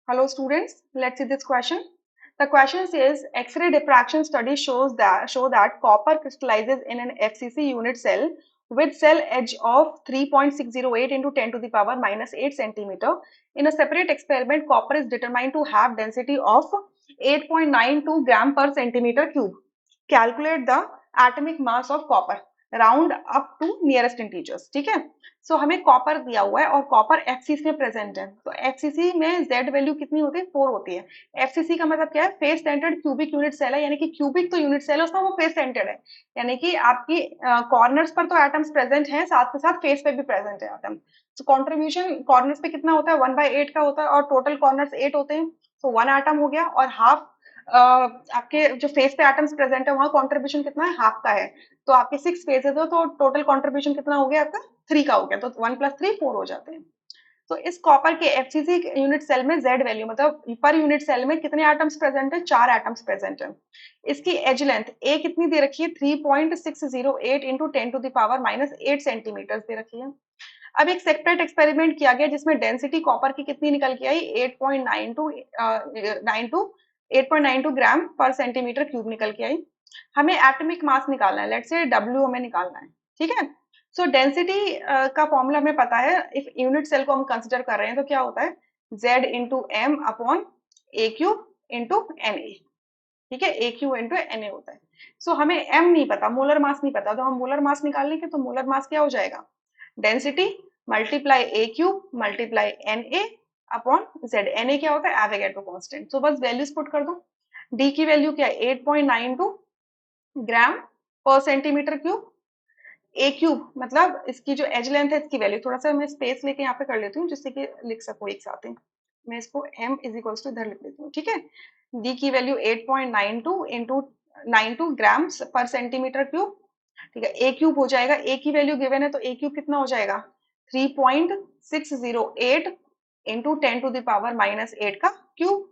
Hello students, let's see this question. The question says X-ray diffraction study show that copper crystallizes in an FCC unit cell with cell edge of 3.608 into 10 to the power minus 8 centimeter. In a separate experiment, copper is determined to have density of 8.92 gram per centimeter cube. Calculate the atomic mass of copper. Round up to nearest integers. ठीक है, सो हमें copper दिया हुआ है और copper FCC में present है. तो एफसीसी में जेड वैल्यू कितनी होती है? 4 होती है. एफसीसी का मतलब क्या है? Face centred cubic unit cell है, यानी कि क्यूबिक तो यूनिट सेल है, उसमें वो फेस सेंटर्ड है, यानी कि आपकी कॉर्नर्स पर तो एटम्स प्रेजेंट है, साथ के साथ फेस पे भी प्रेजेंट है एटम. तो कॉन्ट्रीब्यूशन कॉर्नर्स पे कितना होता है? 1/8 का होता है और टोटल कॉर्नर्स 8 होते हैं. तो 1 एटम हो गया और हाफ आपके जो फेस पे एटम्स प्रेजेंट है वहां कॉन्ट्रीब्यूशन कितना है? हाफ का है. तो आपके 6 फेसेस हो तो टोटल कॉन्ट्रीब्यूशन कितना हो गया आपका? 3 का हो गया. तो 1 + 3 4 हो जाते हैं. तो इस कॉपर के एफसीसी यूनिट सेल में जेड वैल्यू मतलब पर यूनिट सेल में कितने एटम्स प्रेजेंट है? 4 एटम्स प्रेजेंट है. इसकी एज लेंथ ए कितनी दे रखी है? 3.608 into 10 to the power minus 8 centimetre दे रखी है. अब एक सेपरेट एक्सपेरिमेंट किया गया जिसमें डेंसिटी कॉपर की कितनी निकल के आई? 8.92 ग्राम पर सेंटीमीटर क्यूब निकल के आई. हमें एटॉमिक मास निकालना है, लेट्स से डब्ल्यू हमें निकालना है. ठीक है, सो डेंसिटी का फॉर्मूला हमें पता है. इफ यूनिट सेल को हम कंसिडर कर रहे हैं तो क्या होता है? Z into M upon a cube into N A. ठीक है, a cube into N A होता है. सो हमें एम नहीं पता, मोलर मास नहीं पता, तो हम मोलर मास निकाल लेंगे. तो मोलर मास क्या हो जाएगा? Density multiply a cube multiply N A upon Z. N A क्या होता है? Avogadro constant. सो बस वैल्यूज पुट कर दो. डी की वैल्यू क्या है? 8.92 ग्राम पर सेंटीमीटर क्यूब. ए क्यूब मतलब इसकी जो एज लेंथ है इसकी वैल्यू, थोड़ा सा मैं स्पेस लेके यहाँ पे कर लेती हूँ जिससे कि लिख सको एक साथ ही. मैं इसको m इज इक्वल्स टू इधर लिख लेती हूँ. ठीक है, डी की वैल्यू 8.92 इंटू 92 ग्राम पर सेंटीमीटर क्यूब. ठीक है, ए क्यूब हो जाएगा. ए की वैल्यू गिवन है तो ए क्यूब कितना हो जाएगा? 3.608 into 10 to the power minus 8 का क्यूब,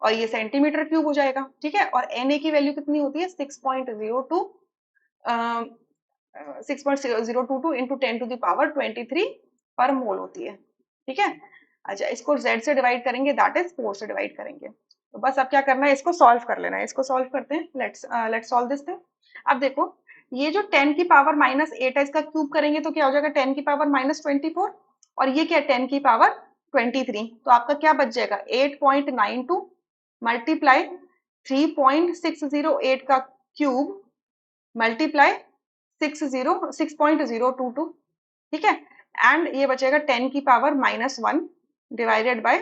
और ये सेंटीमीटर क्यूब हो जाएगा. ठीक है, और एन ए की वैल्यू कितनी होती है? 6.02 6.022 इंटू 10 टू द पावर 23 पर मोल होती है. ठीक है, अच्छा इसको z से डिवाइड करेंगे, दैट इज 4 से डिवाइड करेंगे. तो बस अब क्या करना है? इसको सॉल्व कर लेना है. इसको सॉल्व करते हैं. Let's solve this thing. अब देखो, ये जो 10 की पावर माइनस 8 है इसका क्यूब करेंगे तो क्या हो जाएगा? 10 की पावर माइनस 24. और ये क्या? 10 की पावर 23. तो आपका क्या बच जाएगा? 8.92 मल्टीप्लाई 3.608 का क्यूब मल्टीप्लाई 6.022. ठीक है, एंड ये बचेगा 10 की पावर माइनस 1 डिवाइडेड बाय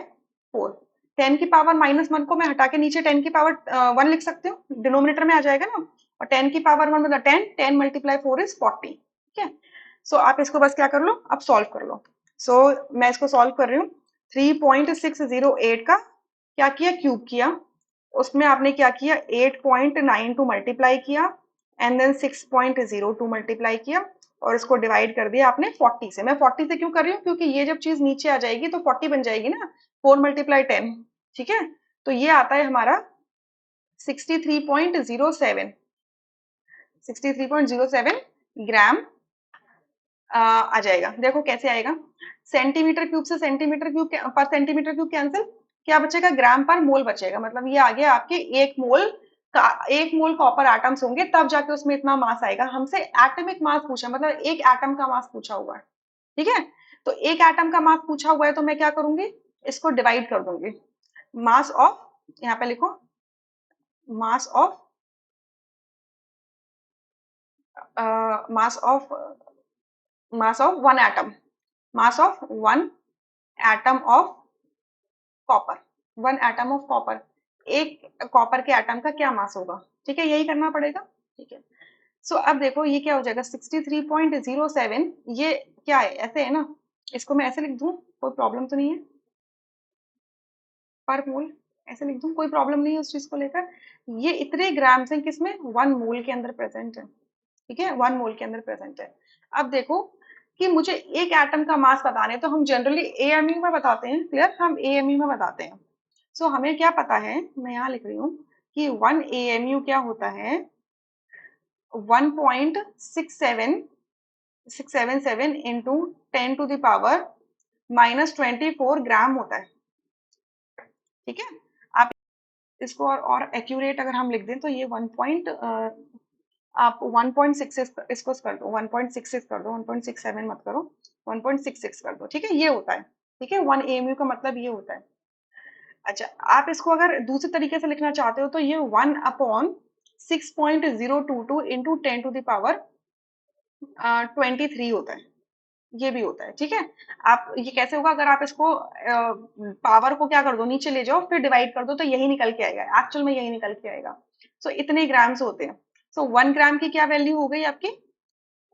4. 10 की पावर माइनस 1 को मैं हटा के नीचे 10 की पावर 1 लिख सकती हूँ, डिनोमिनेटर में आ जाएगा ना. और 10 की पावर 1 मतलब 10, 10 मल्टीप्लाई 4 इज 40. ठीक है, सो आप इसको बस क्या कर लो? अब सॉल्व कर लो. सो मैं इसको सॉल्व कर रही हूँ. 3.608 का क्या किया? क्यूब किया. उसमें आपने क्या किया? 8.92 मल्टीप्लाई किया एंड देन 6.02 मल्टीप्लाई किया और इसको डिवाइड कर दिया आपने 40 से. मैं 40 से क्यों कर रही हूँ? क्योंकि ये जब चीज नीचे आ जाएगी तो 40 बन जाएगी ना. 4 मल्टीप्लाई 10. ठीक है, तो ये आता है हमारा 63.07 ग्राम आ जाएगा. देखो कैसे आएगा? सेंटीमीटर क्यूब से सेंटीमीटर क्यूब पर सेंटीमीटर क्यूब कैंसिल, क्या बचेगा? ग्राम पर मोल बचेगा. मतलब ये आ गया आपके 1 मोल कॉपर एटम्स होंगे तब जाके उसमें इतना मास आएगा. हमसे एटॉमिक मास पूछा, मतलब एक एटम का मास पूछा हुआ है. ठीक है, तो एक एटम का मास पूछा हुआ है तो मैं क्या करूंगी? इसको डिवाइड कर दूंगी. मास ऑफ, यहाँ पे लिखो, mass of mass of mass of one atom, mass of one atom of copper, 1 atom of copper. एक कॉपर के एटम का क्या मास होगा? ठीक है, यही करना पड़ेगा. ठीक है, सो अब देखो ये क्या हो जाएगा? 63.07. ये क्या है? ऐसे है ना, इसको मैं ऐसे लिख दूं, कोई प्रॉब्लम तो नहीं है? पर मोल ऐसे लिख दूं, कोई प्रॉब्लम नहीं है उस चीज को लेकर. ये इतने ग्राम्स हैं किसमें? 1 मोल के अंदर प्रेजेंट है. ठीक है, 1 मोल के अंदर प्रेजेंट है. अब देखो कि मुझे एक एटम का मास बताने हैं, तो हम जनरली एएमयू में बताते हैं. क्लियर, हम एएमयू में बताते हैं. सो हमें क्या पता है? मैं यहाँ लिख रही हूँ कि 1 एएमयू क्या होता है? 1.677 into 10 to the power minus 24 gram होता है. ठीक है। आप इसको और एक्यूरेट अगर हम लिख दें तो ये 1 पॉइंट आप 1.66 इसको कर दो, 1.66 कर दो, 1.67 मत करो, 1.66 कर दो, ठीक है। ये होता है, ठीक है, 1 AMU का मतलब ये होता है। अच्छा, आप इसको अगर दूसरे तरीके से लिखना चाहते हो तो ये 1/6.022 इंटू 10⁻23 होता है, ये भी होता है, ठीक है। आप ये कैसे होगा, अगर आप इसको पावर को क्या कर दो, नीचे ले जाओ, फिर डिवाइड कर दो, तो यही निकल के आएगा, एक्चुअल में यही निकल के आएगा। सो इतने ग्राम्स होते हैं। सो 1 ग्राम की क्या वैल्यू हो गई आपकी,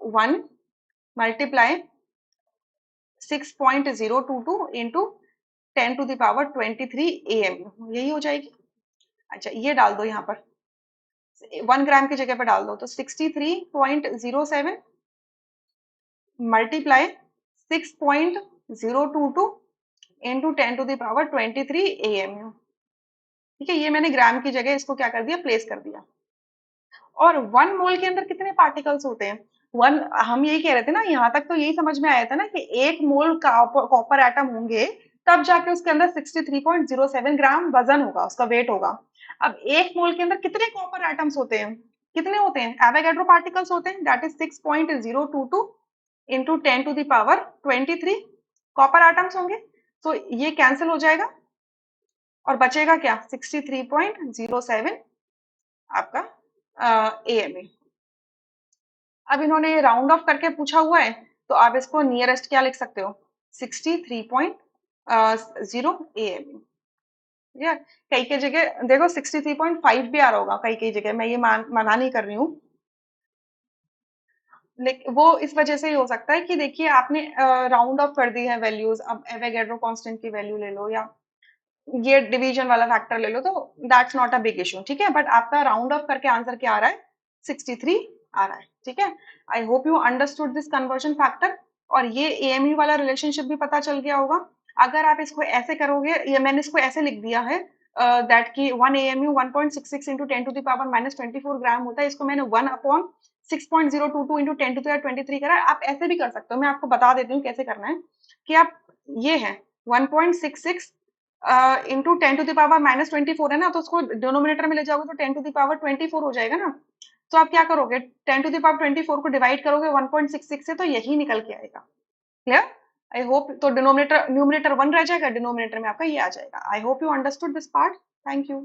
1 मल्टीप्लाई 6.022 इंटू 10⁻23 AMU, यही हो जाएगी। अच्छा, ये डाल दो यहाँ पर, 1 ग्राम की जगह पर डाल दो, तो 63.07 मल्टीप्लाई 6.022 इंटू 10⁻23 AMU, ठीक है। ये मैंने ग्राम की जगह इसको क्या कर दिया, प्लेस कर दिया। और 1 मोल के अंदर कितने पार्टिकल्स होते हैं, वन, हम यही कह रहे थे ना, यहाँ तक तो यही समझ में आया था ना कि 1 मोल कॉपर एटम होंगे, तब जाके उसके अंदर 63.07 ग्राम वजन होगा, उसका वेट होगा। अब 1 मोल के अंदर कितने कॉपर एटम्स होते हैं, कितने होते हैं, एवोगैड्रो पार्टिकल्स होते हैं, that is 6.022 into 10⁻23 copper atoms होंगे। तो ये कैंसिल हो जाएगा और बचेगा क्या, 63.07 आपका AMU। अब इन्होंने राउंड ऑफ करके पूछा हुआ है, तो आप इसको नियरेस्ट क्या लिख सकते हो, 63.0 AMU। ठीक है, कई कई जगह देखो 63.5 भी आ रहा होगा, कई कई जगह, मैं ये मना नहीं कर रही हूँ, लेकिन वो इस वजह से ही हो सकता है कि देखिए आपने राउंड ऑफ कर दी है वैल्यूज, अब एवोगैड्रो कांस्टेंट की वैल्यू ले लो या ये डिवीजन वाला फैक्टर ले लो, तो that's not a big issue, ठीक है। बट आपका राउंड ऑफ करके आंसर क्या आ रहा है, 63 आ रहा है, ठीक है। I hope you understood this conversion factor, और ये AMU वाला रिलेशनशिप भी पता चल गया होगा। अगर आप इसको ऐसे करोगे, ये मैंने इसको ऐसे लिख दिया है दैट की 1 AMU 1.66 इंटू 10⁻⁻24 ग्राम होता है, इसको मैंने 1/6.022 इंटू 10⁻23 करा है। आप ऐसे भी कर सकते हो, मैं आपको बता देती हूँ कैसे करना है, कि आप ये है 1.66 इंटू 10⁻⁻24 है ना, तो उसको डिनोमिनेटर में ले जाओगे तो 10⁻24 हो जाएगा ना। तो आप क्या करोगे, 10⁻24 को डिवाइड करोगे 1.66 से, तो यही निकल के आएगा। क्लियर, आई होप, तो डिनोमिनेटर न्यूमिनेटर 1 रह जाएगा, डिनोमिनेटर में आपका ये आ जाएगा। I hope you understood this part, thank you.